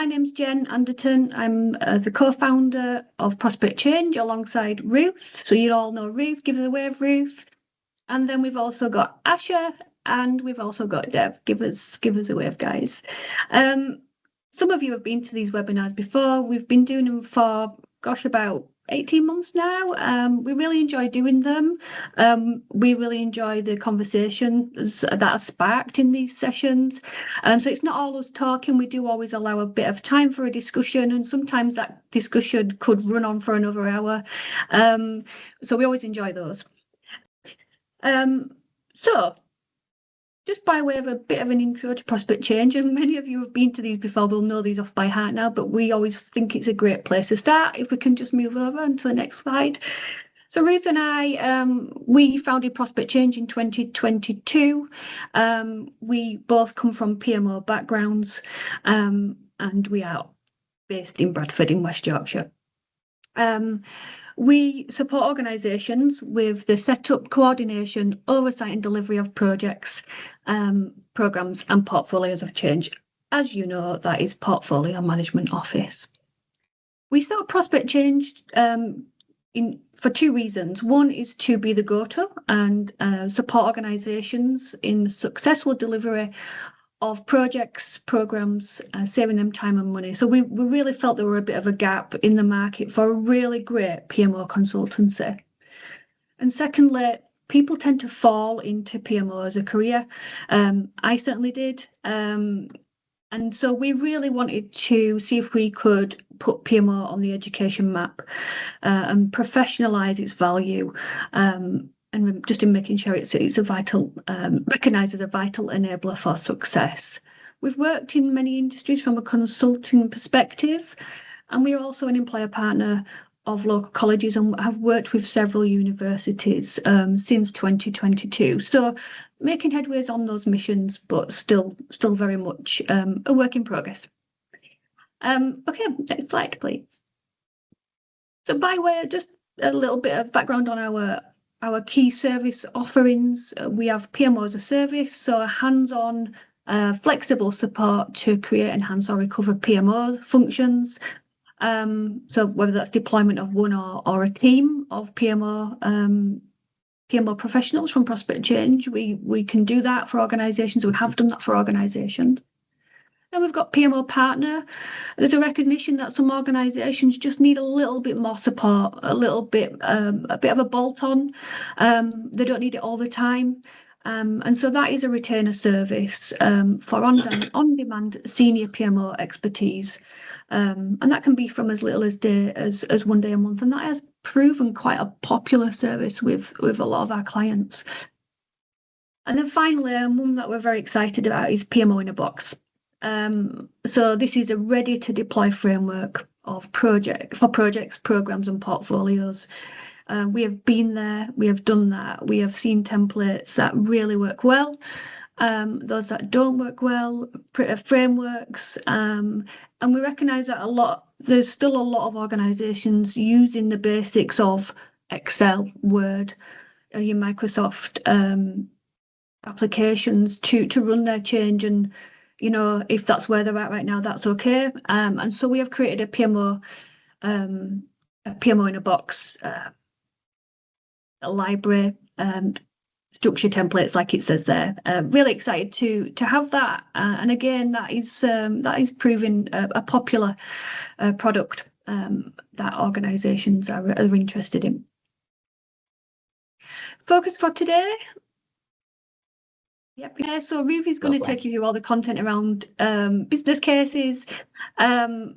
My name's Jen Anderton. I'm the co-founder of Prospect Change alongside Ruth. So you all know Ruth. Give us a wave, Ruth. And then we've also got Asha and we've also got Dev. Give us a wave, guys. Some of you have been to these webinars before. We've been doing them for, about 18 months now. We really enjoy doing them. We really enjoy the conversations that are sparked in these sessions. So it's not all us talking. We do always allow a bit of time for a discussion, and sometimes that discussion could run on for another hour. So we always enjoy those. So just by way of a bit of an intro to Prospect Change, and many of you have been to these before, will know these off by heart now, but we always think it's a great place to start. If we can just move over onto the next slide. So Ruth and I, we founded Prospect Change in 2022. We both come from PMO backgrounds, and we are based in Bradford in West Yorkshire. We support organisations with the setup, coordination, oversight and delivery of projects, programmes and portfolios of change. As you know, that is Portfolio Management Office. We set up Prospect Change for two reasons. One is to be the go-to and support organisations in the successful delivery of projects, programmes, saving them time and money. So we really felt there were a bit of a gap in the market for a really great PMO consultancy. And secondly, people tend to fall into PMO as a career. I certainly did. And so we really wanted to see if we could put PMO on the education map and professionalise its value. And just in making sure it's a vital, recognised as a vital enabler for success. We've worked in many industries from a consulting perspective, and we're also an employer partner of local colleges and have worked with several universities since 2022. So making headways on those missions, but still very much a work in progress. Okay, next slide, please. So by way of just a little bit of background on our key service offerings, we have PMO as a service, so hands-on, flexible support to create, enhance or recover PMO functions. So whether that's deployment of one or a team of PMO professionals from Prospect Change, we can do that for organisations. We have done that for organisations. Then we've got PMO partner. There's a recognition that some organisations just need a little bit more support, a bit of a bolt-on. They don't need it all the time. And so that is a retainer service for on-demand senior PMO expertise. And that can be from as little as 1 day a month. And that has proven quite a popular service with a lot of our clients. And then finally, one that we're very excited about is PMO in a box. So this is a ready to deploy framework of projects, programs and portfolios. We have been there, we have done that, we have seen templates that really work well, those that don't work well, frameworks, and we recognise that there's still a lot of organisations using the basics of Excel, Word, your Microsoft applications to run their change, and if that's where they're at right now, that's okay. And so we have created a PMO in a box, a library, structure templates, like it says there. Really excited to have that. And again, that is proving a popular product that organisations are interested in. Focus for today. Yep. Yeah, so Ruth is going to take you through all the content around business cases. Arguably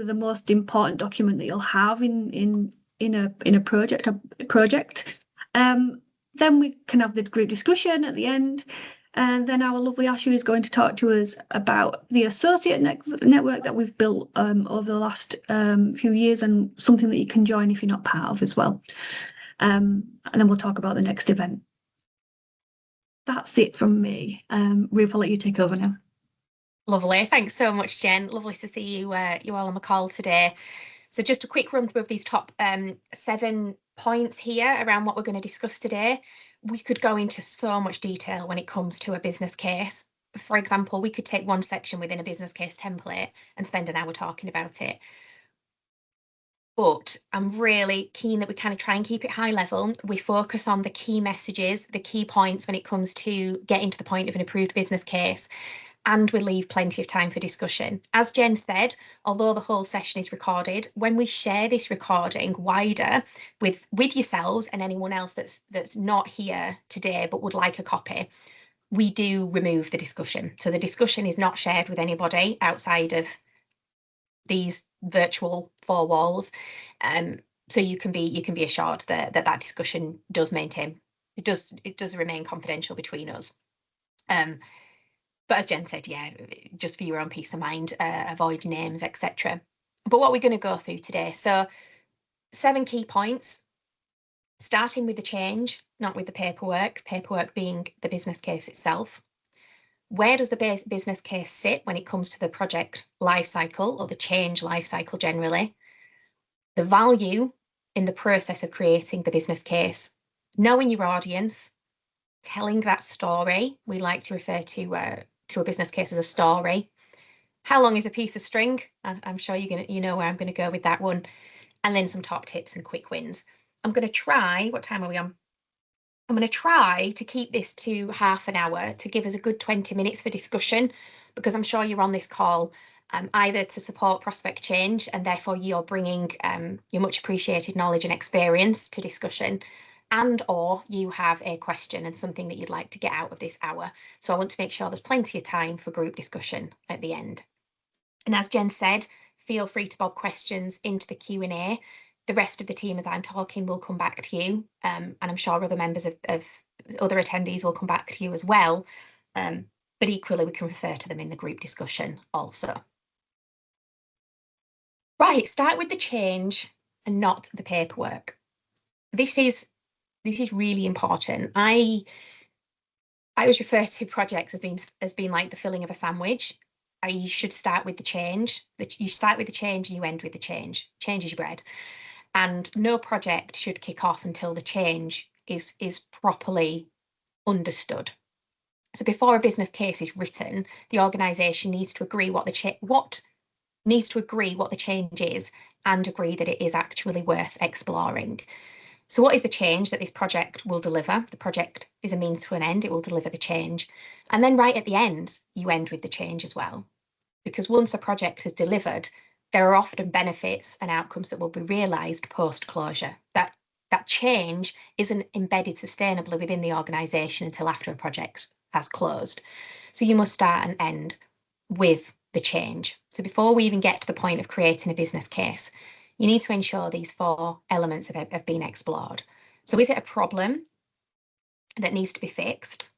the most important document that you'll have in a project. Then we can have the group discussion at the end, and then our lovely Asha is going to talk to us about the associate network that we've built over the last few years, and something that you can join if you're not part of as well. And then we'll talk about the next event. That's it from me. Ruth, I'll let you take over now. Lovely. Thanks so much, Jen. Lovely to see you all on the call today. So just a quick run through of these top 7 points here around what we're going to discuss today. We could go into so much detail when it comes to a business case. for example, we could take one section within a business case template and spend an hour talking about it. But I'm really keen that we kind of try and keep it high level. We focus on the key messages, the key points when it comes to getting to the point of an approved business case, and we leave plenty of time for discussion. As Jen said, although the whole session is recorded, when we share this recording wider with yourselves and anyone else that's not here today but would like a copy, we do remove the discussion. So the discussion is not shared with anybody outside of these virtual four walls. So you can be assured that discussion does remain confidential between us. But as Jen said, yeah, just for your own peace of mind, avoid names, etc. But what we're going to go through today, so 7 key points, starting with the change, not with the paperwork being the business case itself. Where does the business case sit when it comes to the project lifecycle or the change lifecycle generally? The value in the process of creating the business case, knowing your audience, telling that story. We like to refer to a business case as a story. How long is a piece of string? I'm sure you know where I'm going to go with that one. And then some top tips and quick wins. I'm going to try, what time are we on? I'm going to try to keep this to half an hour to give us a good 20 minutes for discussion, because I'm sure you're on this call either to support prospect change, and therefore you're bringing your much appreciated knowledge and experience to discussion, and or you have a question and something that you'd like to get out of this hour. So I want to make sure there's plenty of time for group discussion at the end. And as Jen said, feel free to bob questions into the Q&A. The rest of the team, as I'm talking, will come back to you, and I'm sure other members of other attendees will come back to you as well. But equally, we can refer to them in the group discussion also. Right, start with the change and not the paperwork. This is really important. I always refer to projects as being like the filling of a sandwich. You should start with the change. You start with the change and you end with the change. Change is your bread. And no project should kick off until the change is properly understood. So before a business case is written, the organisation needs to agree what the change is, and agree that it is actually worth exploring. So what is the change that this project will deliver? The project is a means to an end. It will deliver the change. And then right at the end, you end with the change as well. Because once a project is delivered, there are often benefits and outcomes that will be realised post-closure. That change isn't embedded sustainably within the organisation until after a project has closed. So you must start and end with the change. So before we even get to the point of creating a business case, you need to ensure these 4 elements have been explored. So is it a problem that needs to be fixed?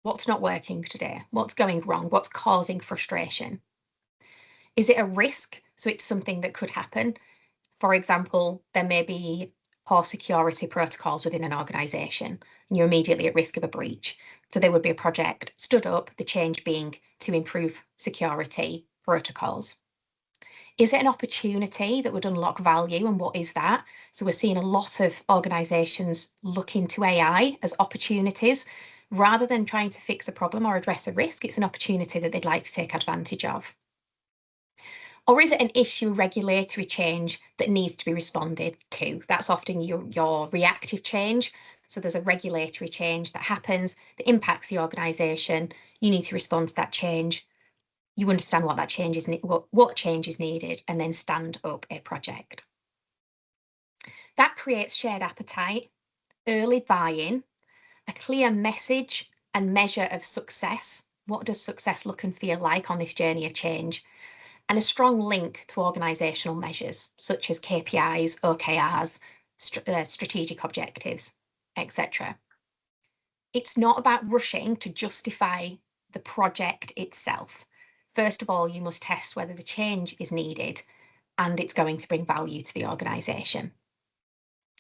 What's not working today? What's going wrong? What's causing frustration? Is it a risk? So it's something that could happen. For example, there may be poor security protocols within an organisation, and you're immediately at risk of a breach. So there would be a project stood up, the change being to improve security protocols. Is it an opportunity that would unlock value, and what is that? So we're seeing a lot of organisations look into AI as opportunities. Rather than trying to fix a problem or address a risk, it's an opportunity that they'd like to take advantage of. Or is it an issue regulatory change that needs to be responded to? That's often your reactive change. So there's a regulatory change that happens that impacts the organisation. You need to respond to that change. You understand what that change is, what change is needed, and then stand up a project. That creates shared appetite, early buy-in, a clear message and measure of success. What does success look and feel like on this journey of change? And a strong link to organisational measures such as KPIs, OKRs, strategic objectives, etc. It's not about rushing to justify the project itself. First of all, you must test whether the change is needed and it's going to bring value to the organisation.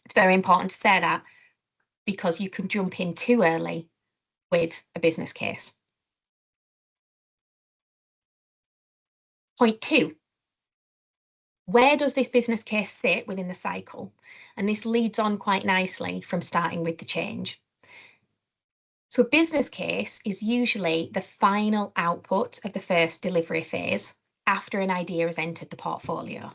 It's very important to say that, because you can jump in too early with a business case. Point 2. Where does this business case sit within the cycle? And this leads on quite nicely from starting with the change. So a business case is usually the final output of the first delivery phase after an idea has entered the portfolio.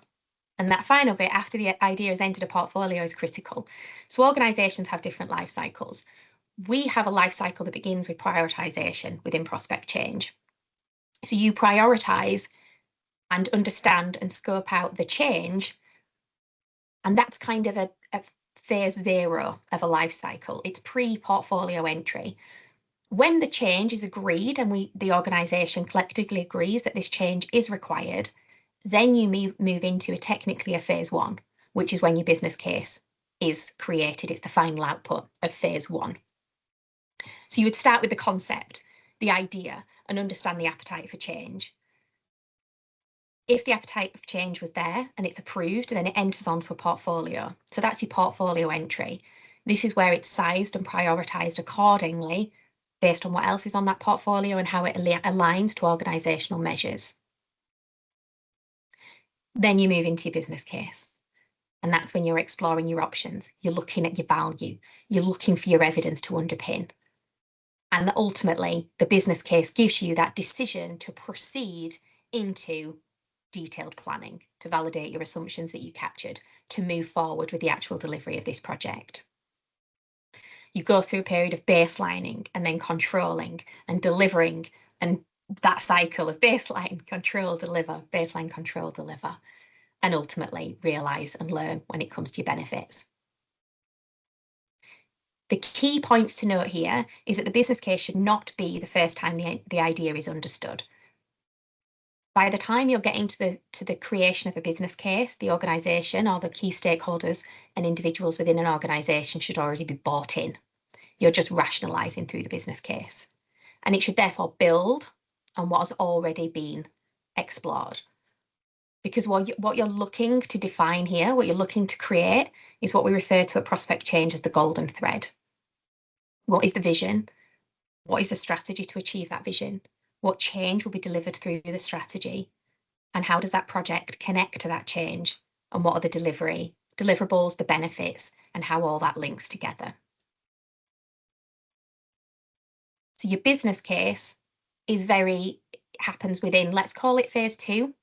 And that final bit after the idea has entered a portfolio is critical. So organisations have different life cycles. We have a life cycle that begins with prioritisation within prospect change. So you prioritise and understand and scope out the change. And that's kind of a phase 0 of a life cycle. It's pre-portfolio entry. When the change is agreed and the organisation collectively agrees that this change is required, then you move into technically a phase 1, which is when your business case is created. It's the final output of phase 1. So you would start with the concept, the idea, and understand the appetite for change. If the appetite for change was there and it's approved, then it enters onto a portfolio. So that's your portfolio entry. This is where it's sized and prioritised accordingly based on what else is on that portfolio and how it aligns to organisational measures. Then you move into your business case. And that's when you're exploring your options. You're looking at your value. You're looking for your evidence to underpin. And ultimately, the business case gives you that decision to proceed into detailed planning, to validate your assumptions that you captured, to move forward with the actual delivery of this project. You go through a period of baselining and then controlling and delivering, and that cycle of baseline, control, deliver, baseline, control, deliver, and ultimately realise and learn when it comes to your benefits. The key points to note here is that the business case should not be the first time the idea is understood. By the time you're getting to the creation of a business case, the organisation or the key stakeholders and individuals within an organisation should already be bought in. You're just rationalising through the business case. And it should therefore build on what has already been explored. Because what you're looking to define here, what you're looking to create, is what we refer to at prospect change as the golden thread. What is the vision? What is the strategy to achieve that vision? What change will be delivered through the strategy? And how does that project connect to that change? And what are the deliverables, the benefits, and how all that links together? So your business case happens within, let's call it phase 2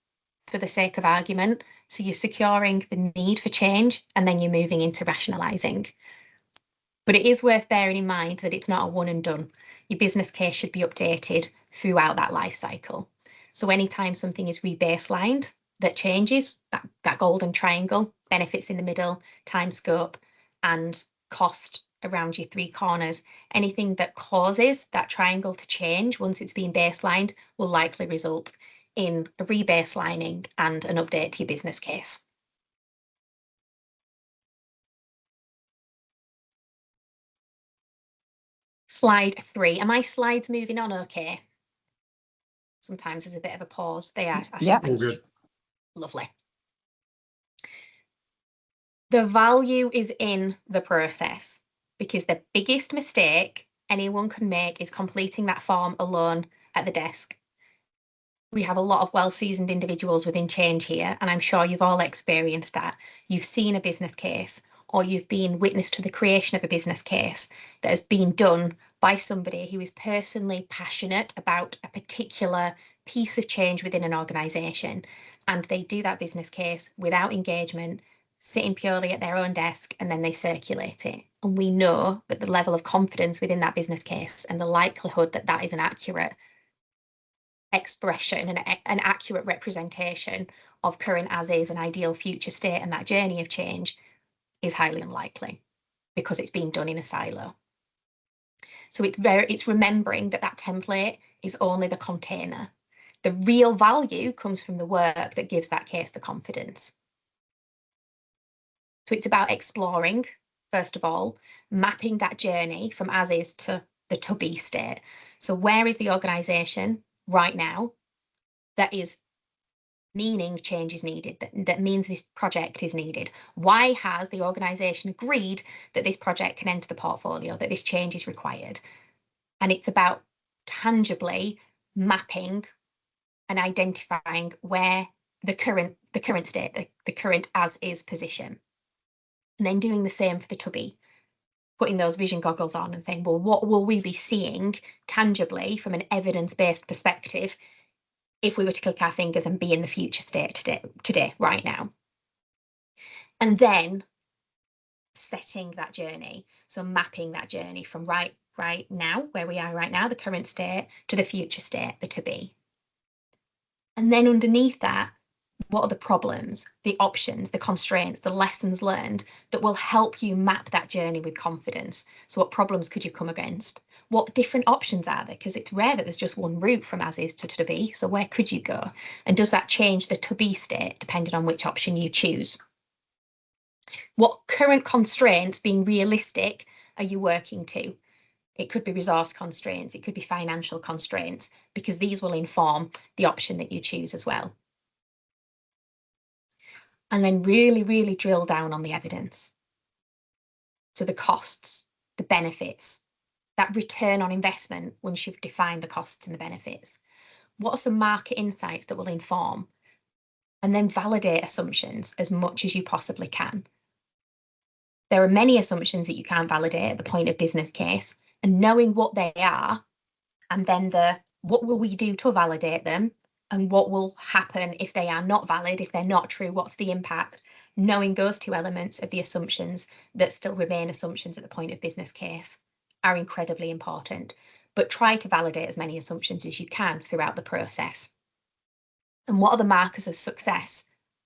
for the sake of argument. So you're securing the need for change and then you're moving into rationalising. But it is worth bearing in mind that it's not a one and done. Your business case should be updated throughout that life cycle. So anytime something is rebaselined that changes, that golden triangle, benefits in the middle, time scope, and cost around your 3 corners, anything that causes that triangle to change once it's been baselined will likely result in a rebaselining and an update to your business case. Slide 3. Are my slides moving on okay? Sometimes there's a bit of a pause. They are. Yeah. All good. Lovely. The value is in the process, because the biggest mistake anyone can make is completing that form alone at the desk. We have a lot of well-seasoned individuals within change here, and I'm sure you've all experienced that. You've seen a business case, or you've been witness to the creation of a business case that has been done by somebody who is personally passionate about a particular piece of change within an organisation, and they do that business case without engagement, sitting purely at their own desk, and then they circulate it. And we know that the level of confidence within that business case and the likelihood that that is an accurate expression and an accurate representation of current as is an ideal future state and that journey of change is highly unlikely, because it's being done in a silo. So it's remembering that template is only the container. The real value comes from the work that gives that case the confidence. So it's about exploring, first of all, mapping that journey from as is to the to be state. So where is the organisation right now that is meaning change is needed, that means this project is needed? Why has the organisation agreed that this project can enter the portfolio, that this change is required? And it's about tangibly mapping and identifying where the current state, the current as is position. And then doing the same for the to be. putting those vision goggles on and saying, well, what will we be seeing tangibly from an evidence-based perspective if we were to click our fingers and be in the future state today, right now? And then setting that journey, so mapping that journey from right now, where we are right now, the current state, to the future state, the to be. And then underneath that, what are the problems, the options, the constraints, the lessons learned that will help you map that journey with confidence? So what problems could you come against? What different options are there? Because it's rare that there's just one route from as is to be. So where could you go? And does that change the to be state depending on which option you choose? What current constraints, being realistic, are you working to? It could be resource constraints, it could be financial constraints, because these will inform the option that you choose as well. And then really, really drill down on the evidence. So the costs, the benefits, that return on investment once you've defined the costs and the benefits. What are some market insights that will inform? And then validate assumptions as much as you possibly can. There are many assumptions that you can't validate at the point of business case, and knowing what they are, and then what will we do to validate them, and what will happen if they are not valid, if they're not true, what's the impact? Knowing those two elements of the assumptions that still remain assumptions at the point of business case are incredibly important. But try to validate as many assumptions as you can throughout the process. And what are the markers of success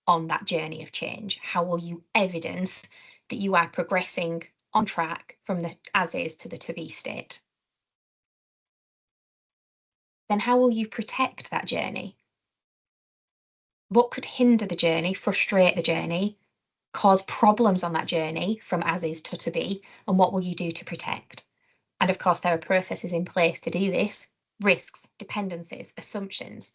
on that journey of change? How will you evidence that you are progressing on track from the as is to the to be state? Then how will you protect that journey? What could hinder the journey, frustrate the journey, cause problems on that journey from as is to be, and what will you do to protect? And of course, there are processes in place to do this: risks, dependencies, assumptions.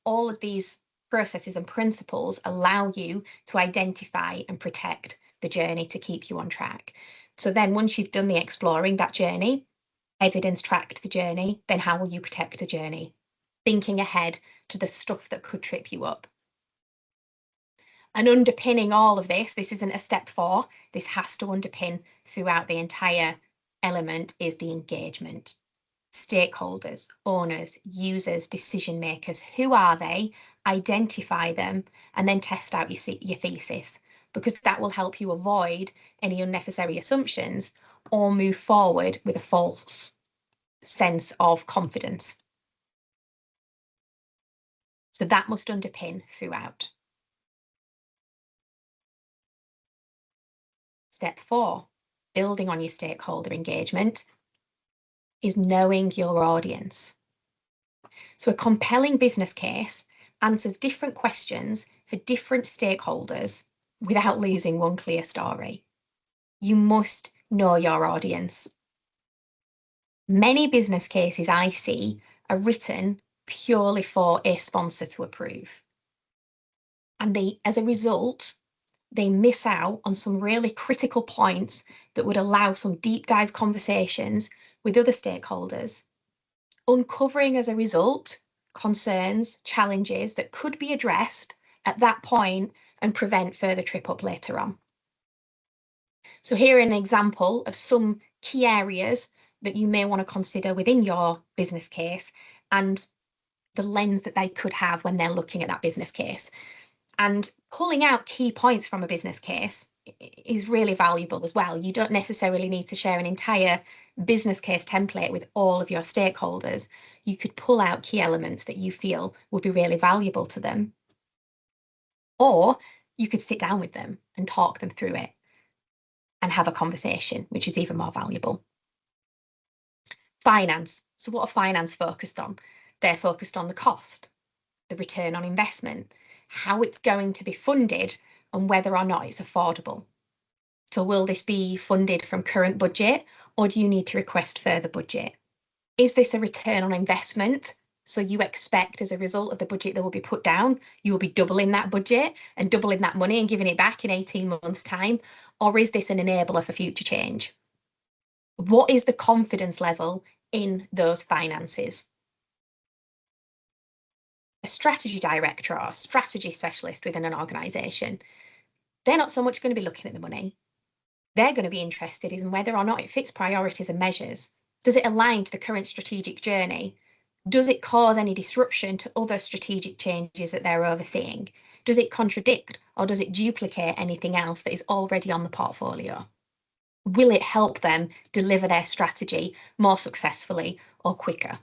All of these processes and principles allow you to identify and protect the journey to keep you on track. So then once you've done the exploring that journey, evidence tracked the journey, then how will you protect the journey? Thinking ahead to the stuff that could trip you up. And underpinning all of this isn't a step 4, this has to underpin throughout the entire element, is the engagement. Stakeholders, owners, users, decision makers, who are they? Identify them, and then test out your thesis, because that will help you avoid any unnecessary assumptions or move forward with a false sense of confidence. So that must underpin throughout. Step 4, building on your stakeholder engagement, is knowing your audience. So a compelling business case answers different questions for different stakeholders without losing one clear story. You must know your audience. Many business cases I see are written purely for a sponsor to approve. And as a result, they miss out on some really critical points that would allow some deep dive conversations with other stakeholders, uncovering as a result concerns, challenges that could be addressed at that point and prevent further trip up later on. So here an example of some key areas that you may want to consider within your business case and the lens that they could have when they're looking at that business case. And pulling out key points from a business case is really valuable as well. You don't necessarily need to share an entire business case template with all of your stakeholders. You could pull out key elements that you feel would be really valuable to them. Or you could sit down with them and talk them through it and have a conversation, which is even more valuable. Finance. So what are finance focused on? They're focused on the cost, the return on investment, how it's going to be funded, and whether or not it's affordable. So will this be funded from current budget, or do you need to request further budget? Is this a return on investment? So you expect as a result of the budget that will be put down, you will be doubling that budget and doubling that money and giving it back in 18 months' time? Or is this an enabler for future change? What is the confidence level in those finances? A strategy director or a strategy specialist within an organisation, they're not so much going to be looking at the money. They're going to be interested in whether or not it fits priorities and measures. Does it align to the current strategic journey? Does it cause any disruption to other strategic changes that they're overseeing? Does it contradict or does it duplicate anything else that is already on the portfolio? Will it help them deliver their strategy more successfully or quicker?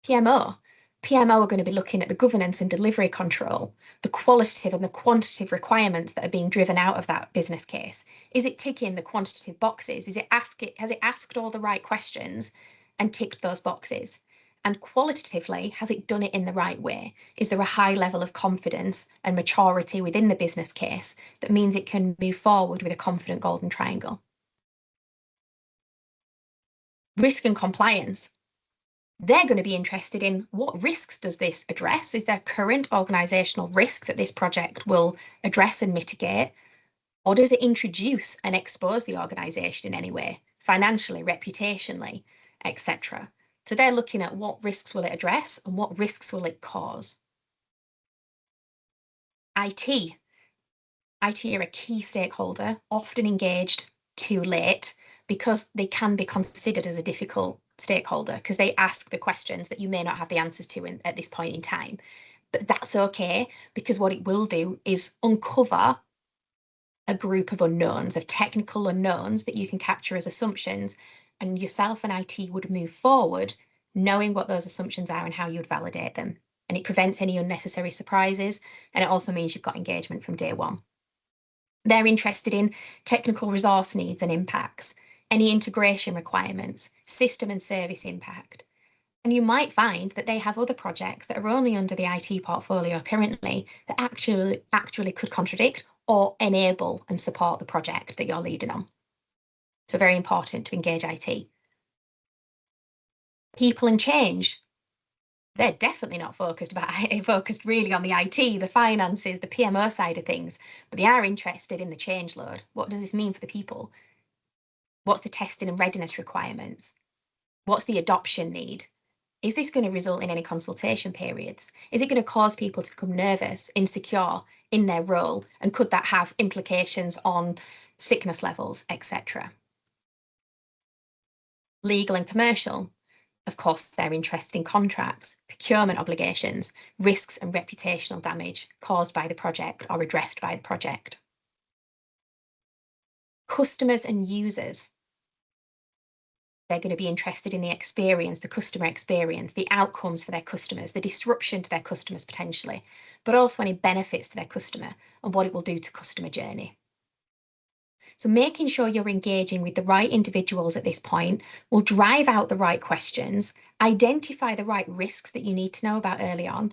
PMO. PMO are going to be looking at the governance and delivery control, the qualitative and the quantitative requirements that are being driven out of that business case. Is it ticking the quantitative boxes? Has it asked all the right questions and ticked those boxes? And qualitatively, has it done it in the right way? Is there a high level of confidence and maturity within the business case that means it can move forward with a confident golden triangle? Risk and compliance. They're going to be interested in what risks does this address? Is there current organisational risk that this project will address and mitigate? Or does it introduce and expose the organisation in any way, financially, reputationally, etc.? So they're looking at what risks will it address and what risks will it cause. IT. IT are a key stakeholder, often engaged too late because they can be considered as a difficult stakeholder because they ask the questions that you may not have the answers to at this point in time. But that's okay because what it will do is uncover a group of unknowns, of technical unknowns that you can capture as assumptions, and yourself and IT would move forward knowing what those assumptions are and how you would validate them. And it prevents any unnecessary surprises, and it also means you've got engagement from day one. They're interested in technical resource needs and impacts, any integration requirements, system and service impact. And you might find that they have other projects that are only under the IT portfolio currently that actually could contradict or enable and support the project that you're leading on. So very important to engage IT. People and change. They're definitely not focused really on the IT, the finances, the PMO side of things, but they are interested in the change load. What does this mean for the people? What's the testing and readiness requirements? What's the adoption need? Is this going to result in any consultation periods? Is it going to cause people to become nervous, insecure in their role? And could that have implications on sickness levels, etc.? Legal and commercial. Of course, they're interested in contracts, procurement obligations, risks and reputational damage caused by the project or addressed by the project. Customers and users. They're going to be interested in the experience, the customer experience, the outcomes for their customers, the disruption to their customers potentially, but also any benefits to their customer and what it will do to customer journey. So making sure you're engaging with the right individuals at this point will drive out the right questions, identify the right risks that you need to know about early on,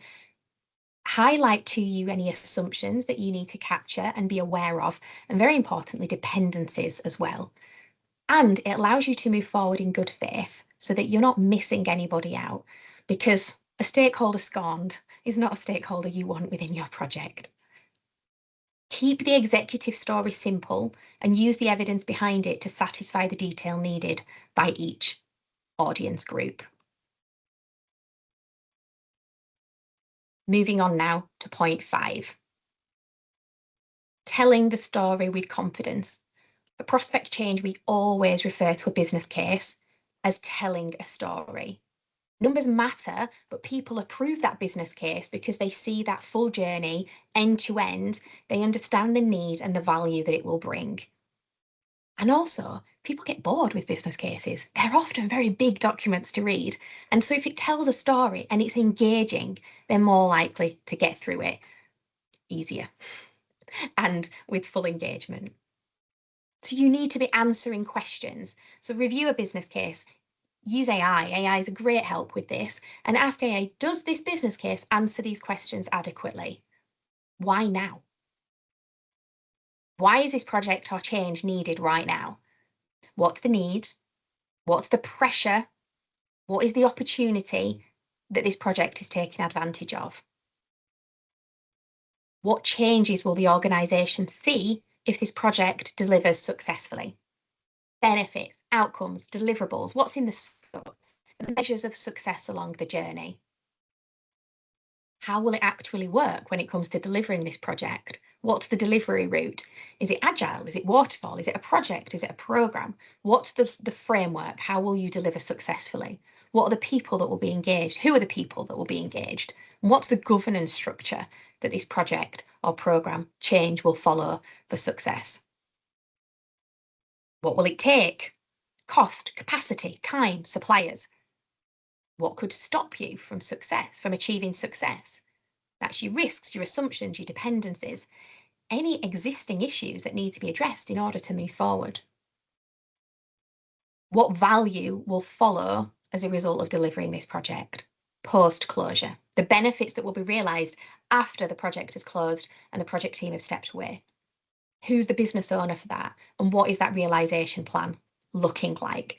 highlight to you any assumptions that you need to capture and be aware of, and very importantly, dependencies as well. And it allows you to move forward in good faith so that you're not missing anybody out, because a stakeholder scorned is not a stakeholder you want within your project. Keep the executive story simple and use the evidence behind it to satisfy the detail needed by each audience group. Moving on now to point 5. Telling the story with confidence. At Prospect Change, we always refer to a business case as telling a story. Numbers matter, but people approve that business case because they see that full journey end to end. They understand the need and the value that it will bring. And also, people get bored with business cases. They're often very big documents to read. And so if it tells a story and it's engaging, they're more likely to get through it easier and with full engagement. So you need to be answering questions. So review a business case. Use AI. AI is a great help with this. And ask AI, does this business case answer these questions adequately? Why now? Why is this project or change needed right now? What's the need? What's the pressure? What is the opportunity that this project is taking advantage of? What changes will the organisation see if this project delivers successfully? Benefits, outcomes, deliverables, what's in the scope, and the measures of success along the journey. How will it actually work when it comes to delivering this project? What's the delivery route? Is it agile? Is it waterfall? Is it a project? Is it a program? What's the framework? How will you deliver successfully? What are the people that will be engaged? Who are the people that will be engaged? And what's the governance structure that this project or program change will follow for success? What will it take? Cost, capacity, time, suppliers. What could stop you from success, from achieving success? That's your risks, your assumptions, your dependencies, any existing issues that need to be addressed in order to move forward. What value will follow as a result of delivering this project post-closure? The benefits that will be realised after the project is closed and the project team have stepped away. Who's the business owner for that? And what is that realisation plan looking like?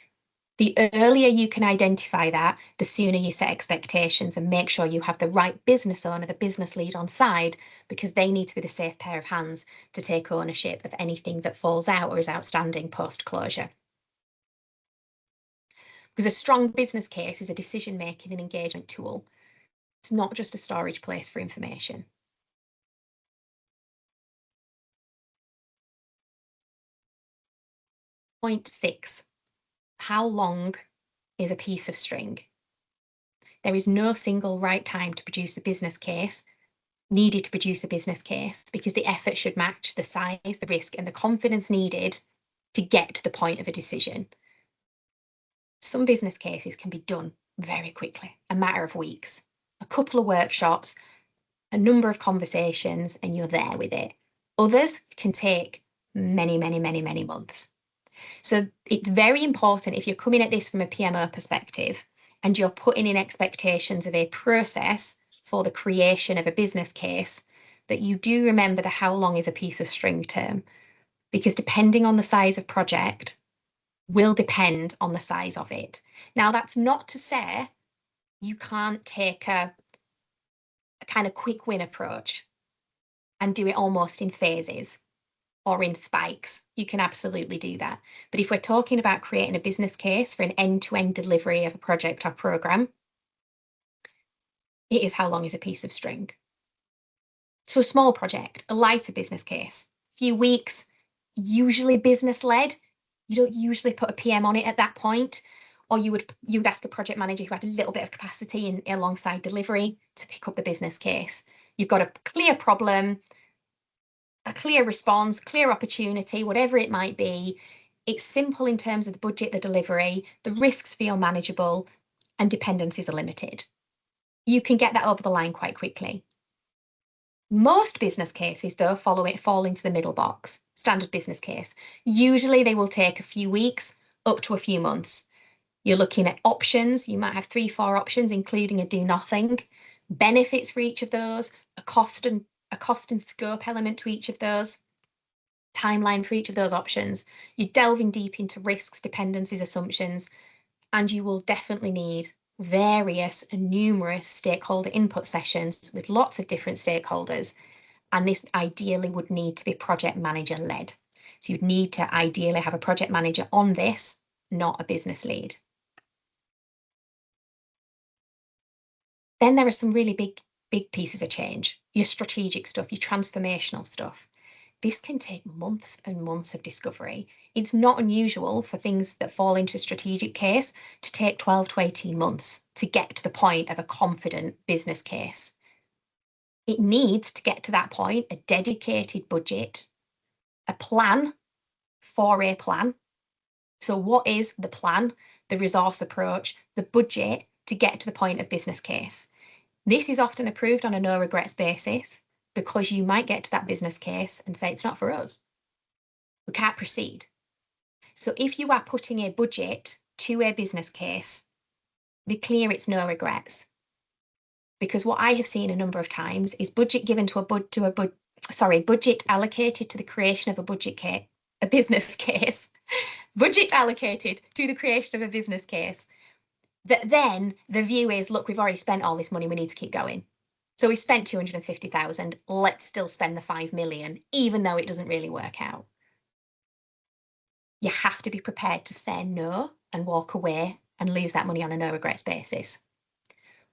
The earlier you can identify that, the sooner you set expectations and make sure you have the right business owner, the business lead on side, because they need to be the safe pair of hands to take ownership of anything that falls out or is outstanding post-closure. Because a strong business case is a decision-making and engagement tool. It's not just a storage place for information. Point 6. How long is a piece of string? There is no single right time to produce a business case, needed to produce a business case, because the effort should match the size, the risk, and the confidence needed to get to the point of a decision. Some business cases can be done very quickly, a matter of weeks, a couple of workshops, a number of conversations, and you're there with it. Others can take many, many, many, many months. So it's very important, if you're coming at this from a PMO perspective and you're putting in expectations of a process for the creation of a business case, that you do remember the how long is a piece of string term, because depending on the size of project will depend on the size of it. Now, that's not to say you can't take a kind of quick win approach and do it almost in phases or in spikes. You can absolutely do that. But if we're talking about creating a business case for an end-to-end delivery of a project or program, it is how long is a piece of string. So a small project, a lighter business case, a few weeks, usually business-led. You don't usually put a PM on it at that point, or you would ask a project manager who had a little bit of capacity alongside delivery to pick up the business case. You've got a clear problem, a clear response, clear opportunity, whatever it might be. It's simple in terms of the budget, the delivery, the risks feel manageable, and dependencies are limited. You can get that over the line quite quickly. Most business cases, though, fall into the middle box, standard business case. Usually they will take a few weeks up to a few months. You're looking at options. You might have 3, 4 options, including a do nothing, benefits for each of those, a cost and scope element to each of those, timeline for each of those options. You're delving deep into risks, dependencies, assumptions, and you will definitely need various and numerous stakeholder input sessions with lots of different stakeholders. And this ideally would need to be project manager led. So you'd need to ideally have a project manager on this, not a business lead. Then there are some really big pieces of change, your strategic stuff, your transformational stuff. This can take months and months of discovery. It's not unusual for things that fall into a strategic case to take 12 to 18 months to get to the point of a confident business case. It needs to get to that point, a dedicated budget, a plan for a plan. So what is the plan, the resource approach, the budget to get to the point of business case? This is often approved on a no regrets basis, because you might get to that business case and say, it's not for us. We can't proceed. So if you are putting a budget to a business case, be clear it's no regrets. Because what I have seen a number of times is budget given to budget allocated to the creation of a business case, budget allocated to the creation of a business case, that then the view is, look, we've already spent all this money, we need to keep going. So we spent 250,000, let's still spend the 5 million, even though it doesn't really work out. You have to be prepared to say no and walk away and lose that money on a no regrets basis.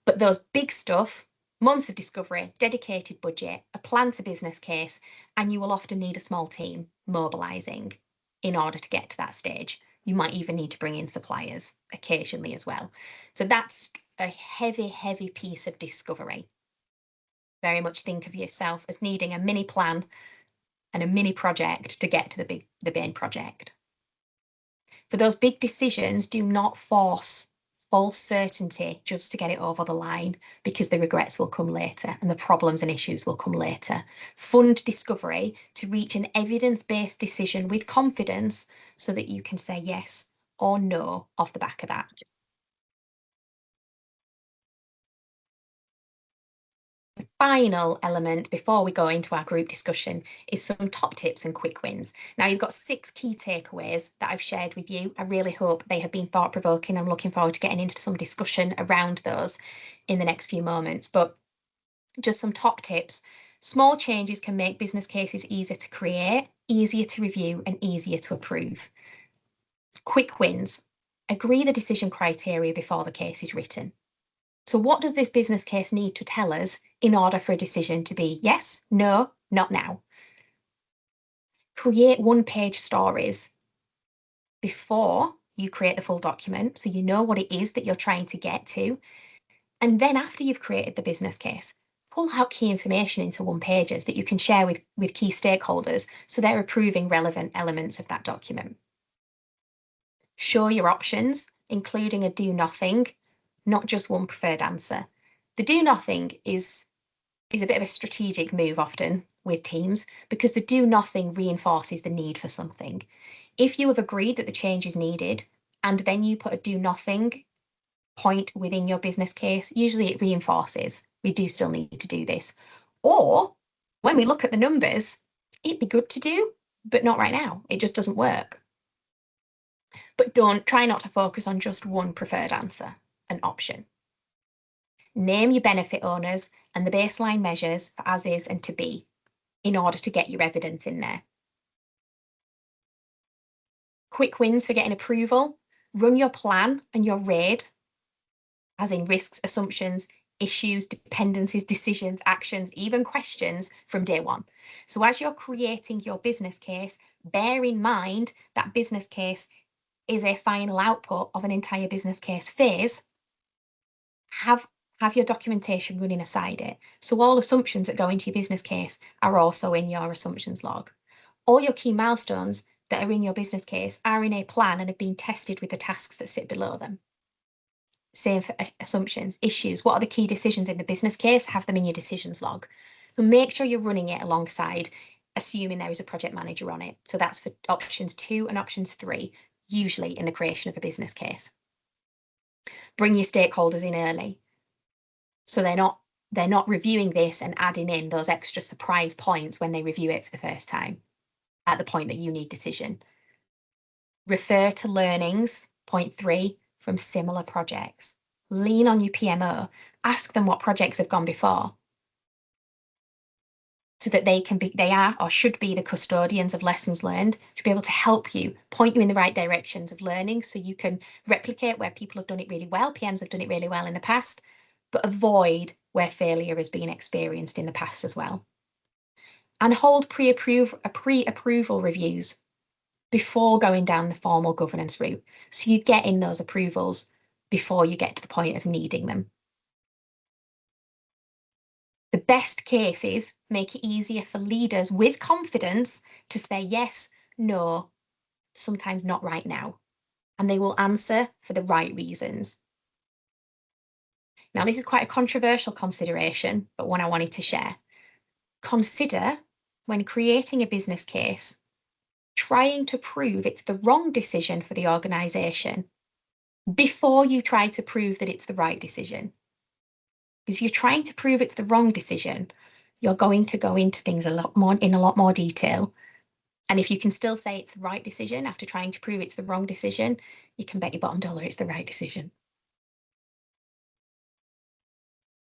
But those big stuff, Months of discovery, dedicated budget, a plan to business case, and you will often need a small team mobilising in order to get to that stage. You might even need to bring in suppliers occasionally as well. So that's a heavy, heavy piece of discovery. Very much think of yourself as needing a mini plan and a mini project to get to the main project. For those big decisions, do not force false certainty just to get it over the line, because the regrets will come later and the problems and issues will come later. Fund discovery to reach an evidence-based decision with confidence so that you can say yes or no off the back of that. The final element before we go into our group discussion is some top tips and quick wins. Now, you've got 6 key takeaways that I've shared with you. I really hope they have been thought-provoking. I'm looking forward to getting into some discussion around those in the next few moments. But just some top tips. Small changes can make business cases easier to create, easier to review, and easier to approve. Quick wins. Agree the decision criteria before the case is written. So what does this business case need to tell us in order for a decision to be yes, no, not now? Create one-page stories before you create the full document, so you know what it is that you're trying to get to. And then after you've created the business case, pull out key information into one-pagers that you can share with key stakeholders so they're approving relevant elements of that document. Show your options, including a do nothing, not just one preferred answer. The do nothing is a bit of a strategic move often with teams, because the do nothing reinforces the need for something. If you have agreed that the change is needed and then you put a do nothing point within your business case, usually it reinforces we do still need to do this. Or when we look at the numbers, it'd be good to do, but not right now. It just doesn't work. But try not to focus on just one preferred answer, an option. Name your benefit owners and the baseline measures for as is and to be in order to get your evidence in there. Quick wins for getting approval. Run your plan and your RAID, as in risks, assumptions, issues, dependencies, decisions, actions, even questions from day one. So as you're creating your business case, bear in mind that business case is a final output of an entire business case phase. Have your documentation running aside it. So all assumptions that go into your business case are also in your assumptions log. All your key milestones that are in your business case are in a plan and have been tested with the tasks that sit below them. Same for assumptions, issues. What are the key decisions in the business case? Have them in your decisions log. So make sure you're running it alongside, assuming there is a project manager on it. So that's for options 2 and options 3, usually in the creation of a business case. Bring your stakeholders in early, so they're not reviewing this and adding in those extra surprise points when they review it for the first time at the point that you need decision. Refer to learnings, point 3, from similar projects. Lean on your PMO. Ask them what projects have gone before, so that they are or should be the custodians of lessons learned, to be able to help you, point you in the right directions of learning, so you can replicate where people have done it really well, PMs have done it really well in the past, but avoid where failure has been experienced in the past as well. And hold pre-approval reviews before going down the formal governance route, so you get in those approvals before you get to the point of needing them. The best cases make it easier for leaders with confidence to say yes, no, sometimes not right now, and they will answer for the right reasons. Now, this is quite a controversial consideration, but one I wanted to share. Consider, when creating a business case, trying to prove it's the wrong decision for the organisation before you try to prove that it's the right decision. Because if you're trying to prove it's the wrong decision, you're going to go into things in a lot more detail. And if you can still say it's the right decision after trying to prove it's the wrong decision, you can bet your bottom dollar it's the right decision.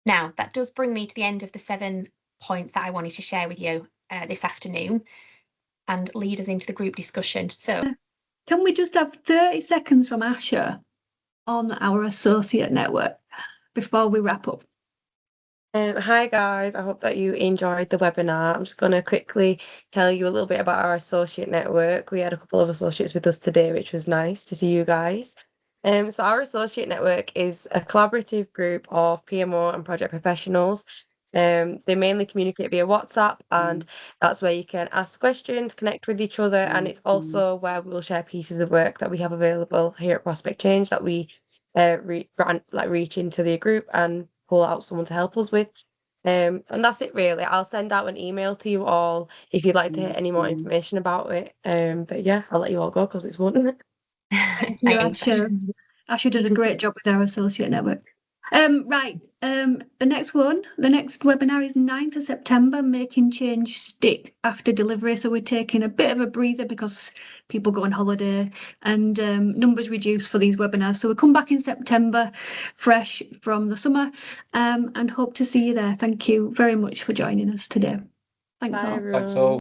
Now, that does bring me to the end of the 7 points that I wanted to share with you this afternoon and lead us into the group discussion. So, can we just have 30 seconds from Asha on our associate network before we wrap up? Hi guys, I hope that you enjoyed the webinar. I'm just going to quickly tell you a little bit about our associate network. We had a couple of associates with us today, which was nice to see you guys. So our associate network is a collaborative group of PMO and project professionals. They mainly communicate via WhatsApp, and that's where you can ask questions, connect with each other, and it's also where we'll share pieces of work that we have available here at Prospect Change that we reach into the group and pull out someone to help us with. And that's it really. I'll send out an email to you all if you'd like to hear any more information about it. But yeah, I'll let you all go because it's one. Thank you, Thanks, Asha. Asha does a great job with our associate network. Right, the next webinar is 9th of September, Making Change Stick After Delivery. So we're taking a bit of a breather because people go on holiday and numbers reduce for these webinars. So we'll come back in September, fresh from the summer, and hope to see you there. Thank you very much for joining us today. Thanks Bye, all. everyone.